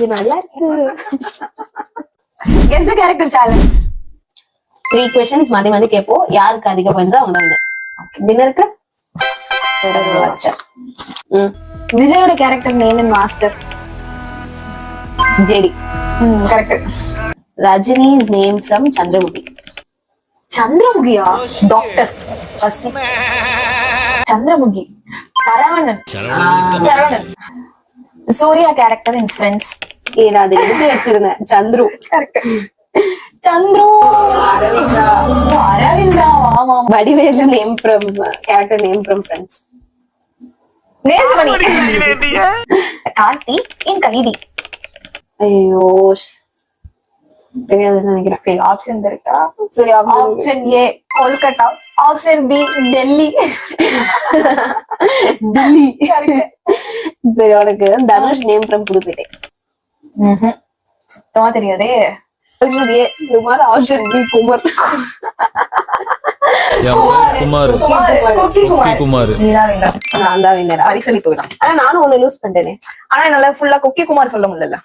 இது நல்லா இருக்கு. Guess the character challenge. 3 questions மாத்தி மாத்தி கேட்போம். யாருக்கு அதிக பாயிண்ட்ஸ் அவங்க தான் வின்னருக்கு விஜயோட character name in Master. JD. Correct. Rajini's name from Chandramukhi. சந்திரமுகியா? Doctor Vasi. Chandramukhi. Saravanan. Saravanan. Suriya character in Friends. நான் அதை எடுத்து வச்சிருந்தேன். சந்துரு. கரெக்ட். சந்துரு. அரவிந்தா. அரவிந்தா. ஆமா. Vadivelu name from character name from Friends. Nesamani. Karthi in Kaithi. ஐயோ தெரியாதுன்னு நினைக்கிறேன். சரி ஆப்ஷன் இருக்கா? சரி option A Kolkata, option B Delhi. Delhi. சரி உனக்கு தனுஷ் நேம் ஃப்ரம் புதுப்பேட்டை. சுத்தமா தெரியாதே. Option A Kumar, option B Kumar. Kumar. நான் தான் வின்னர். பரிசலி போயிடலாம். ஆனா நானும் ஒண்ணு லூஸ் பண்ணிட்டேனே. ஆனா என்னால ஃபுல்லா குக்கி குமார் சொல்ல முடியல.